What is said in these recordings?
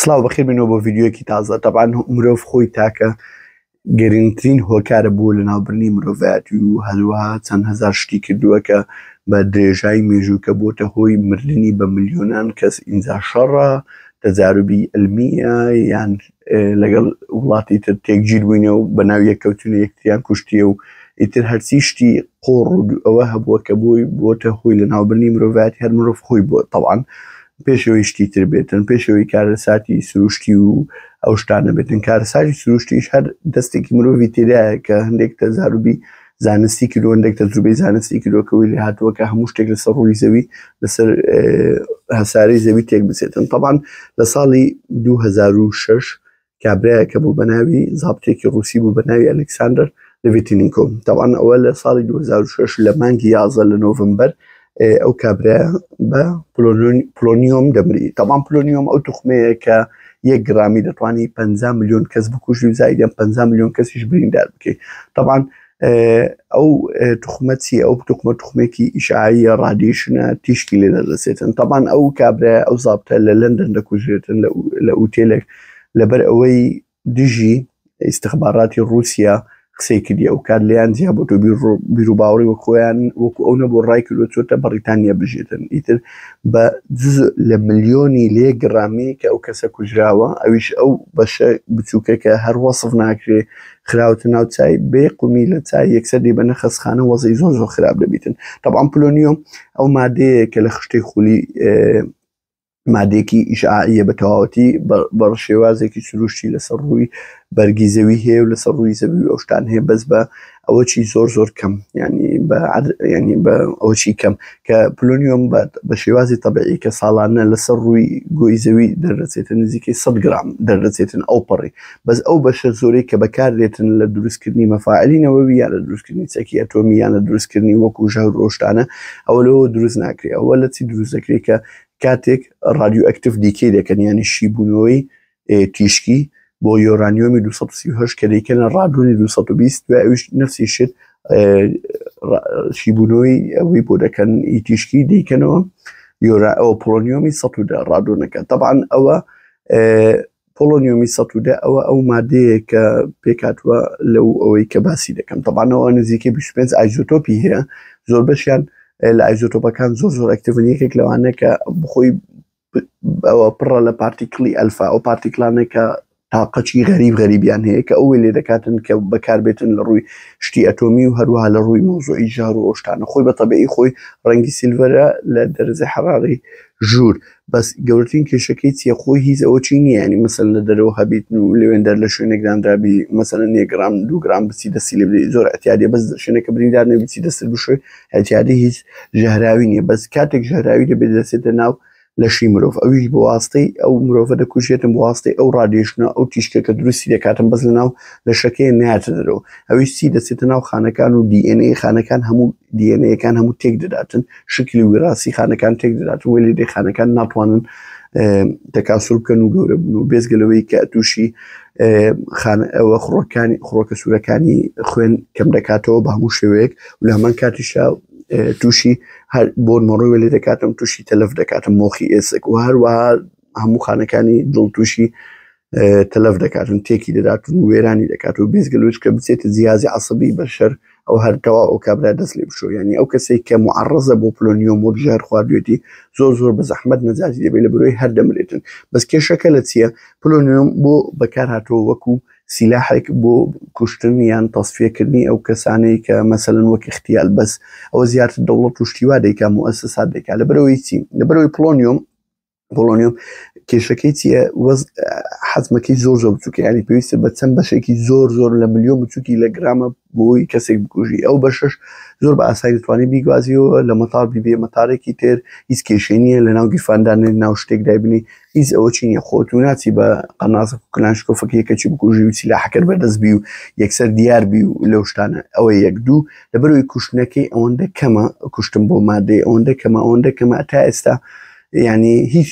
سلااو بەخێر بێنەوە بۆ ڤیدیۆیەکی تازە. طبعاً مرۆڤ خۆی تاکە گەرنگترین هۆکارە بۆ لە ناوبردنی مرۆڤایەتی و هەروەها چەند هەزار شتی کردووە کە بە درێژایی مێژووکە بۆتە هۆی مردنی بە ملیۆنان کەس ئینجا شەڕە تەجاروبی ئەلمیە یان لەگەڵ وڵاتی تر تێکگیر بووینە و بە ناو یەککەوتنی یەکتریان کوشتیە و ئیتر هەرچی شتی قۆڕ و ئەوە هەبووە کە بۆی بۆتە هۆی لە ناوبردنی مرۆڤایەتی هەر مرۆڤ خۆی بووە. طبعاً پێشەوەی شتی تر بێتن، پێشەوەی کارەساتی سروشتی و ئەو شتانە بێتن. کارەساتی سروشتیش هەر دەستێکی مرۆڤی تێدایە کە هەندێک تەجاروبی زانستی کردو، هەندێک تەجروبەی زانستی کردووەکەوەی لێ هاتووە کە هەموو شتێک لەسەر ڕووی زەوی لەسەر هەسارەی زەوی تێک بچێتن. طبعاً لە ساڵی 2006 کابرایەکە بوو بە ناوی زابتێکی ڕووسی بوو بە ناوی ئەلێکساندەر لڤیتینکۆ. طبعاً ئەوە لە ساڵی 2006 لە مانگی 11 لە نۆڤمبەر ئەو کابرایە بە پلۆنیۆم دەمری. طبعاً پلۆنیۆم ئەو توخمەیە کە 1 گرامی دەتوانی 50 ملیۆن کەس بکوژی و زایدیان 50 ملیۆن کەسیش بریندار بکەیت. طبعاً ئەو توخمە چیە؟ ئەو توخمێکی ئیشعاعیە ڕادیشنە تیشکی لێ دەدەچێتن. طبعاً ئەو کابرایە ئەو زابتە لە لەندەن دەکوژرێتن لە ئوتێلێک لەبەر ئەوەی دژی ئیستخباراتی رووسیا قسەی کردی ئەو کار لیان جیا بۆ تۆ بیر و باوەڕی وە خۆیان وەکو ئەو نەبوو ڕای کردووە چۆتە بەریتانیا بژێتن. ئیتر بە جزء لە ملیۆنی لێ گرامی کە ئەو کەسە کوژراوە، ئەویش ئەو بەشە بچووکە کە هەر وەسف ناکرێ خراوتە ناو چای بێ قومی لە چای یەکسەر دێ بە نەخەسخانە وەزەی زۆر خراپ دەبیتن. طبعاً پلۆنیۆم ئەو مادەیە کە لە خشتەی خولی مادێکی ئیشعاعیە بە تەواوەتی بە شێوازێکی سروشتی لەسەر ڕووی بەرگی زەوی هەیە و لەسەر ڕووی زەوی و ئەو شتان هەیە، بەس بە ئەوەی زۆر کەم، ینی بە ئەوەی کەم کە پلۆنیۆم بە شێوازی تەبیعی کە ساڵانە لەسەر ڕووی گۆی زەوی دەردەچێتن نزیکەی 100 گرام دەردەچێتن ئەو پەڕی. بەس ئەو بەشە زۆرەی کە بەکاردێتن لە دروستکردنی مەفاعلی نەوەوی یان لە دروستکردنی چەکی ئەتۆمی یان لە دروستکردنی وەکو ژەهر و شتانە ئەوە لەوە دروست ناکرێت. ئەوە لە چی دروست دەکرێت کە کاتێک رادیۆ ئەکتیڤ دیکەی دەکەن، ینی شیبوونەوەی تیشکی بۆ یۆرانیۆمی 238 کە دەیکەنە ڕادۆنی 220 و ئەویش نفسی شت شیبوونەوەی ئەوەی بۆ دەکەن تیشکی دەیکەنەوە ئەوە پۆلۆنیۆمی 110 ڕادۆنەکە. طبعاً ئەوە پۆلۆنیۆمی 110 ئەوە ئەو مادەیە کە پێکاتوە لەو ئەوەی کە باسی دەکەم. طبعاً ئەوە نزیکەی 25 ئایزۆتۆپی هەیە، زۆر بەشیان لە ئایزۆتۆپەکان زۆر ئەکتیڤن. یەکێک لەوانە کە بخۆی ئەوە پڕە لە پارتیکلی ئەلفا، ئەو پارتیکلانە کە تاقەچی غەریبیان هەیە کە ئەوەی لێ دەکاتن کە بەکاربێتن لە ڕووی شتی ئەتۆمی و هەروەها لە ڕووی مۆزۆعی ژەهر و ئەوشتانە. خۆی بە تەبیعی خۆی ڕەنگی سیلڤەرە لە دەرەجەی حەراری ژوور، بەس گەورەترین کێشەکەی چیە؟ خۆی هیچ ئەوە چی نییە، ینی مەسەڵەن لە دەرەوە هەبیتن و لەوێندەر لە شوێنێک دانرابی مەسەڵەن 1 گرام 2 گرام بچی دەستی لێ بدەیت زۆر ئەتیادیە، بەس شوێنەکە بریندار نەبی بچی دەستت بشۆی ئەتیادی هیچ ژەهراوی نییە. بەس کاتێک ژەهراوی دەبێت دەچێتە ناو لەشی مرۆڤ، ئەویش بە واستەی ئەو مرۆڤە دەکوژێتن بە واستەی ئەو ڕادیۆشنە ئەو تیشکە کە دروستی دەکاتن، بەس لە ناو لەشەکەی نایەتە دەرەوە. ئەویش چی دەچێتە ناو خانەکان و دیئێنێ خانەکان هەموو دیئێنەیەکان هەموو تێک دەداتن، شکلی وراسی خانەکان تێک دەداتن، وێ لێدەی خانەکان ناتوانن تەکاسوڵ بکەن و گەورە بن و بێزگەلەوەی کە تووشی ئەوە خڕۆکە سوورەکانی خوێن کەم دەکاتەوە بە هەموو شێوەیەک و لە هەمان کاتیشا تووشی هەر بۆ مەڕۆی لێ دەکاتم تووشی تەلەف دەکاتم مۆخی ئێسک و هەروەها هەموو خانەکانی دڵ تووشی تەلەف دەکاتن، تێکی دەداتن و وێرانی دەکات و بێزگەلەوەیش کە بچێتە جیازی عەسەبی بەشەر ئەو هەرتەوا ئەو کابرا دەست لێ بشۆ. ینی ئەو کەسێک کە معەڕەزە بۆ پلۆنیۆم وەک ژەهر خواردوێتی زۆر بە زەحمەت نەجاتی دەبێت لە بەرەوەی هەر دەمرێتن. بەس کێشەکە لە چییە؟ پلۆنیۆم بۆ بەکار هاتەوە وەکو سیلاحێک بۆ کوشتن یان تەسفیەکردنی ئەو کەسانەی کە مەسەڵەن وەک اختیال، بەس ئەوە زیاتر دەوڵەت و شتیوا دەیکا مؤسسات دەیکا. لەبەرەوەی چی؟ لەبەرەوەی پلۆنیۆم کێشەکەی چییە؟ حەزمەکەی زۆر بچووکە، ینی پێویستە بە چەند بەشێکی زۆر لە ملیۆن بچووکی لە گرامە بۆی کەسێک بکوژی. ئەو بەشش زۆر بە ئاسایی دەتوانێت بیگوازیەوە لە مەتار ببێ مەتارێکی تر، هیچ کێشەی نییە لە ناو گیرفاندانێ ناو شتێک دایبنی، هیچ ئەوە چی نییە. خۆت و ناچی بە قەنازە و کلاشکۆفەکە یەکەچی بکوژی و سیلاحەکەت بەردەستبی و یەکسەر دیاربی و لەو شتانە. ئەوە 1 2 لەبەرەوەی کوشتنەکەی ئەوەندە کەمە، کوشتن بۆ مادەی ئەوەندە کەمە تا ئێستا ینی هیچ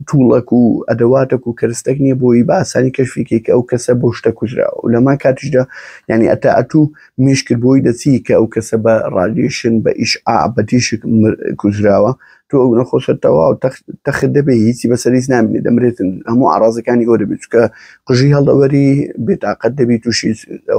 تووڵک و ئەدەواتێک و کەرستێک نییە بۆی بە ئاسانی کەشفێکی کە ئەو کەسە بۆ شتە کوژراوە و لەما کاتیشدا ینی ئەتا ئەتوو مێشکرد بۆی دەچی کە ئەو کەسە بە ڕادیۆشن بە ئیشعاع بە تیشک کوژراوە تۆ ئەو نەخۆشەتەوە و تەخت دەبێ هیچی بەسەریز نامێنێ دەمرێتن هەموو ئاڕازەکانی ئەوە دەبێت چکە قژی هەڵدەوەری بێتاقەت دەبی تووشی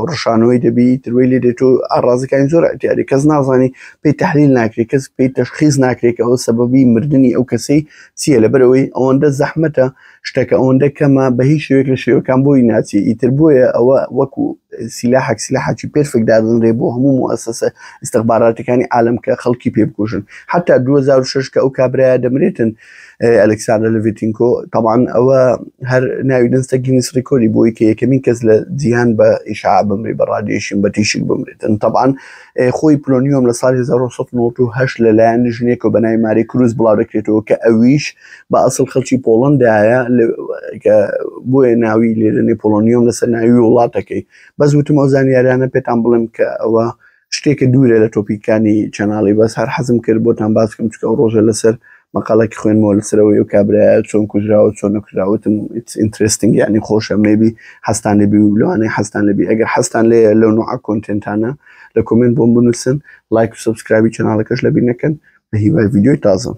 ڕەشانەوەی دەبی تروی لێ دێت و ئاڕازەکانی زۆر ئەتیاری کەس نازانی پێی تەحلیل ناکرێت کەس پێی تەشخیص ناکرێت ئەوە سەبەبی مردنی ئەو کەسەی چییە لەبەرەوەی ئەوەندە زەحمەتە شتەکە ئەوەندە کەمە بە هیچ شوێک لە شێوەکان بۆی ناچی ئیتر بۆیە ئەوە وەکو سیلاحێکی پێرفێکدادنرێ بۆ هەموو مؤسسە ئستخباراتەکانی عالم کە خەڵکی پێ بکوژن حتا 2006 کە ئەو کابرایە دەمرێتن ئەلێکساندەر لڤیتینکۆ طبعا ئەوە هەر ناوی دەنسە گینس ڕیکۆردی بۆی کە یەکەمین کەس لە جیهان بە ئیشعاع بمرێ بە ڕادیۆیشن بە تیشک بمرێتن طبعا خۆی پلۆنیۆم لە ساڵی 1998 لەلایەن ژنێکەوە بە ناوی ماری کروز بڵاو دەکرێتەوە کە ئەویش بە ئەسڵ خەڵکی پۆڵەندایە کە بۆیە ناوی لێرەنێ پۆلۆنیۆم لەسەر ناوی وڵاتەکەی بەس وتم ئەو زانیاریانە پێتان بڵێم کە ئەوە شتێکە دوورە لە تۆپیکانی چەناڵی بەس هەر حەزم کرد بۆتان باس بکەم چکە ئەو ڕۆژە لەسەر مەقالێکی خوێنمەوە لەسەرەوەی و کابرایە چۆن کوژراوە چۆن نەکوژراوتم ئینترستینگ یعنی خۆشە مێبی هەستان لێبی و لەوانەیە هەستان لێبی ئەگەر هەستان لێ لەو نوعە کۆنتێنتانە لە کۆمنت بۆم بنووسن لایک و سەبسکرایبی چەناڵەکەش لەبیر نەکەن بە هیوای ڤیدیۆی تازە